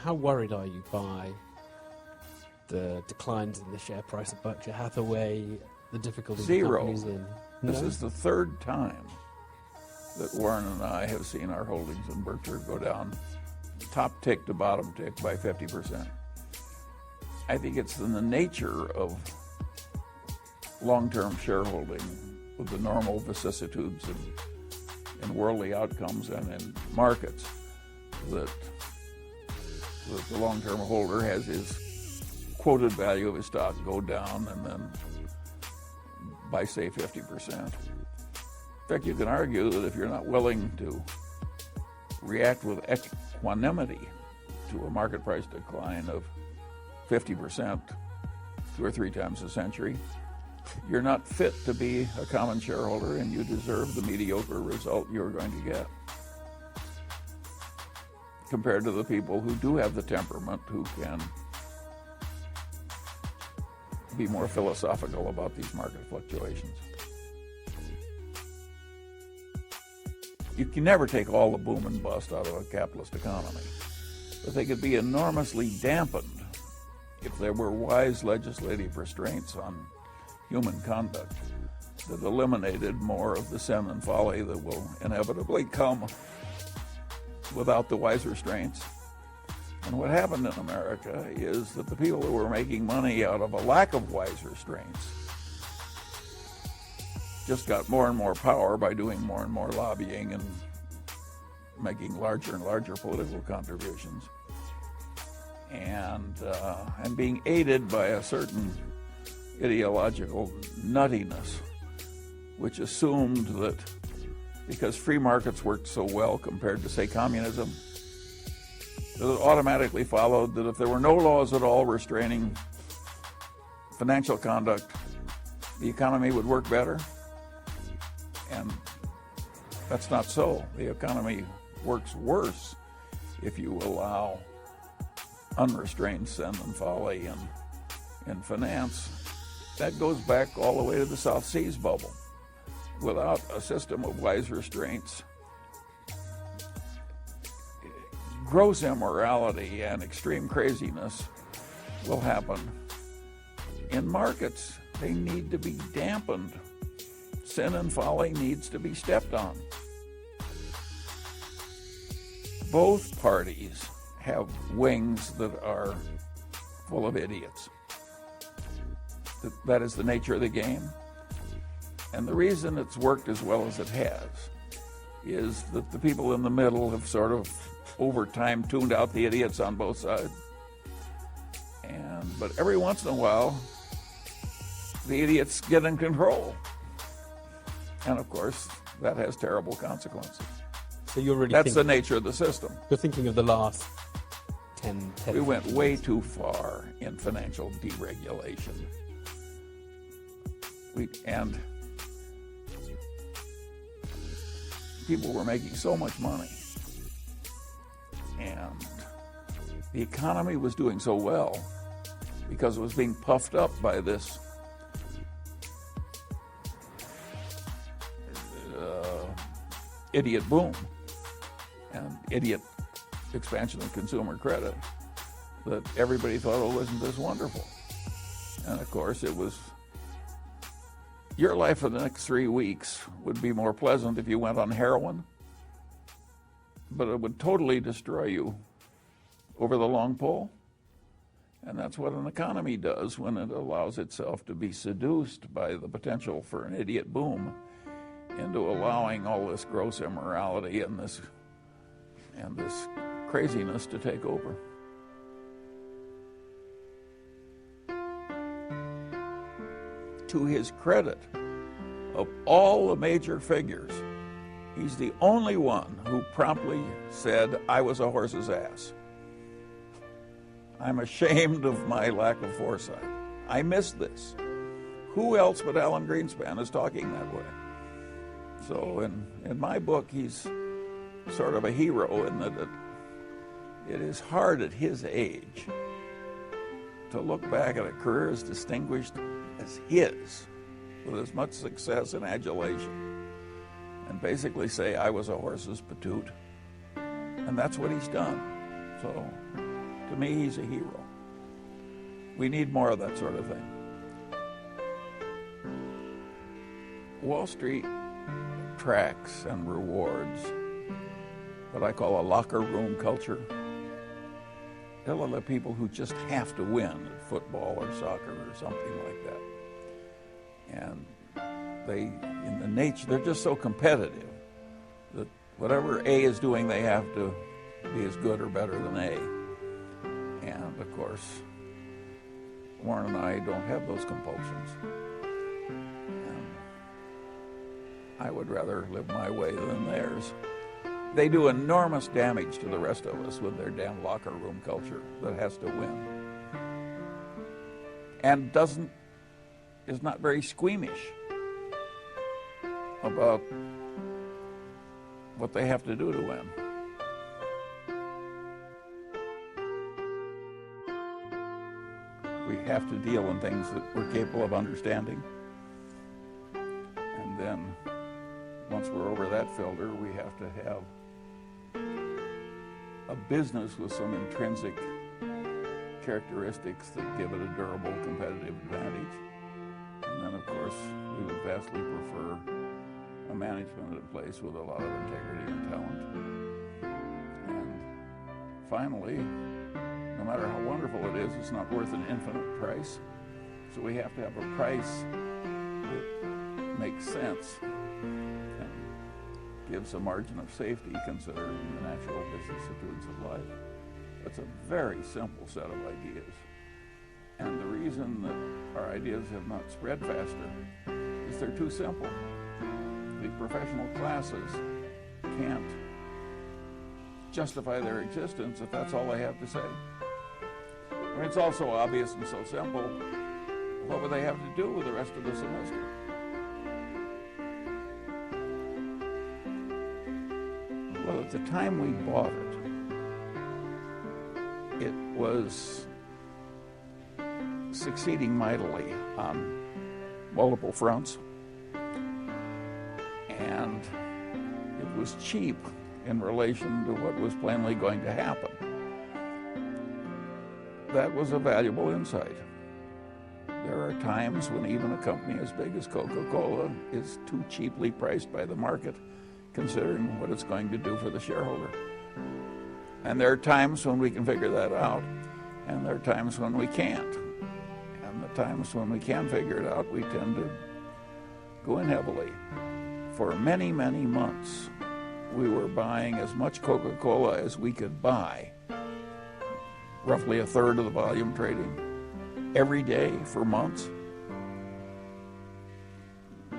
how worried are you by the declines in the share price of Berkshire Hathaway, the difficulties the Zero. company's in? This No? is the third time that Warren and I have seen our holdings in Berkshire go down top tick to bottom tick by 50%. I think it's in the nature of long-term shareholding with the normal vicissitudes in worldly outcomes and in markets that the long-term holder has his quoted value of his stock go down and then by, say, 50%. In fact, you can argue that if you're not willing to react with equanimity to a market price decline of 50% 2 or 3 times a century, you're not fit to be a common shareholder and you deserve the mediocre result you're going to get, compared to the people who do have the temperament, who can be more philosophical about these market fluctuations. You can never take all the boom and bust out of a capitalist economy, but they could be enormously dampened if there were wise legislative restraints on human conduct that eliminated more of the sin and folly that will inevitably come without the wise restraints. And what happened in America is that the people who were making money out of a lack of wise restraints just got more and more power by doing more and more lobbying and making larger and larger political contributions, and being aided by a certain ideological nuttiness, which assumed that because free markets worked so well compared to, say, communism, that it automatically followed that if there were no laws at all restraining financial conduct, the economy would work better. And that's not so. The economy works worse if you allow unrestrained sin and folly in finance. That goes back all the way to the South Seas bubble. Without a system of wise restraints, gross immorality and extreme craziness will happen. In markets, they need to be dampened. Sin and folly needs to be stepped on. Both parties have wings that are full of idiots. That is the nature of the game. And the reason it's worked as well as it has is that the people in the middle have sort of over time tuned out the idiots on both sides. But every once in a while, the idiots get in control. And of course, that has terrible consequences. So you're really That's the nature of the system. You're thinking of the last 10 We went way too far in financial deregulation. And people were making so much money. And the economy was doing so well because it was being puffed up by this idiot boom and idiot expansion of consumer credit that everybody thought, oh, isn't this wonderful? And of course, it was, your life for the next 3 weeks would be more pleasant if you went on heroin, but it would totally destroy you over the long pull. And that's what an economy does when it allows itself to be seduced by the potential for an idiot boom into allowing all this gross immorality and this craziness to take over. To his credit, of all the major figures, he's the only one who promptly said, I was a horse's ass. I'm ashamed of my lack of foresight. I missed this. Who else but Alan Greenspan is talking that way? So in my book, he's sort of a hero in that it is hard at his age to look back at a career as distinguished as his, with as much success and adulation, and basically say, I was a horse's patoot. And that's what he's done. So To me, he's a hero. We need more of that sort of thing. Wall Street tracks and rewards what I call a locker room culture. They're the people who just have to win at football or soccer or something like that. And they, in the nature, they're just so competitive that whatever A is doing, they have to be as good or better than A. And of course, Warren and I don't have those compulsions. And I would rather live my way than theirs. They do enormous damage to the rest of us with their damn locker room culture that has to win. And is not very squeamish about what they have to do to win. We have to deal in things that we're capable of understanding. And then, once we're over that filter, we have to have a business with some intrinsic characteristics that give it a durable competitive advantage. And then, of course, we would vastly prefer a management in place with a lot of integrity and talent. And finally, no matter how wonderful it is, it's not worth an infinite price. So we have to have a price that makes sense and gives a margin of safety considering the natural vicissitudes of life. That's a very simple set of ideas. And the reason that our ideas have not spread faster is they're too simple. The professional classes can't justify their existence if that's all they have to say. I mean, it's all so obvious and so simple. What would they have to do with the rest of the semester? Well, at the time we bought it, it was succeeding mightily on multiple fronts. And it was cheap in relation to what was plainly going to happen. That was a valuable insight. There are times when even a company as big as Coca-Cola is too cheaply priced by the market, considering what it's going to do for the shareholder. And there are times when we can figure that out, and there are times when we can't. And the times when we can figure it out, we tend to go in heavily. For many, many months, we were buying as much Coca-Cola as we could buy, roughly a third of the volume trading, every day for months.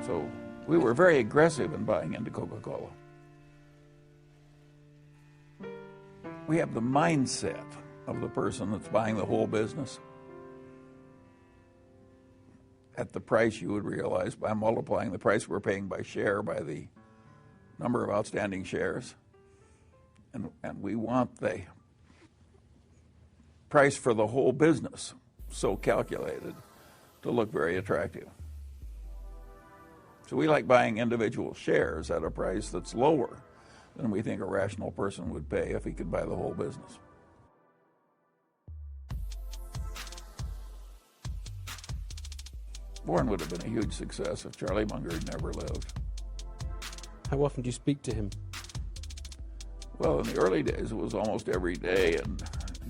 So we were very aggressive in buying into Coca-Cola. We have the mindset of the person that's buying the whole business at the price you would realize by multiplying the price we're paying by share by the number of outstanding shares. And we want the price for the whole business so calculated to look very attractive. So we like buying individual shares at a price that's lower than we think a rational person would pay if he could buy the whole business. Warren would have been a huge success if Charlie Munger had never lived. How often do you speak to him? Well, in the early days, it was almost every day, and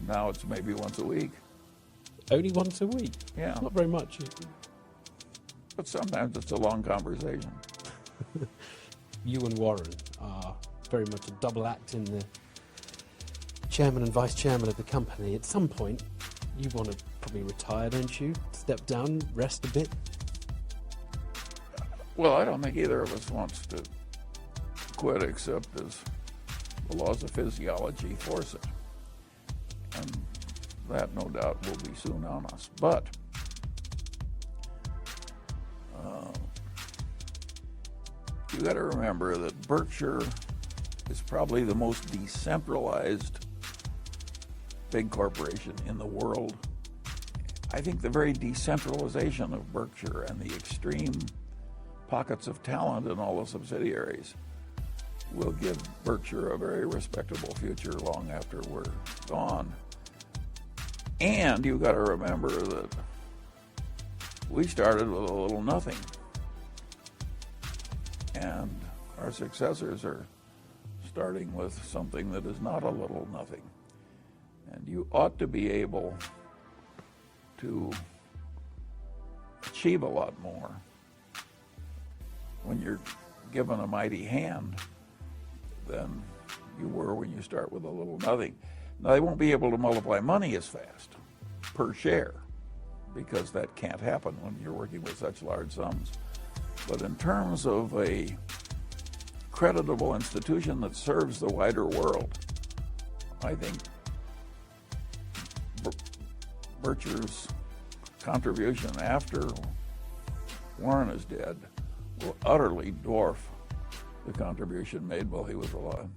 now it's maybe once a week. Only once a week? Yeah. Not very much. But sometimes it's a long conversation. You and Warren are very much a double act in the chairman and vice chairman of the company. At some point, you want to probably retire, don't you? Step down, rest a bit? Well, I don't think either of us wants to quit except as the laws of physiology force it. And that, no doubt, will be soon on us. But you got to remember that Berkshire is probably the most decentralized big corporation in the world. I think the very decentralization of Berkshire and the extreme pockets of talent in all the subsidiaries will give Berkshire a very respectable future long after we're gone. And you've got to remember that we started with a little nothing. And our successors are starting with something that is not a little nothing. And you ought to be able to achieve a lot more when you're given a mighty hand than you were when you start with a little nothing. Now, they won't be able to multiply money as fast per share, because that can't happen when you're working with such large sums. But in terms of a creditable institution that serves the wider world, I think Bircher's contribution after Warren is dead will utterly dwarf the contribution made while he was alive.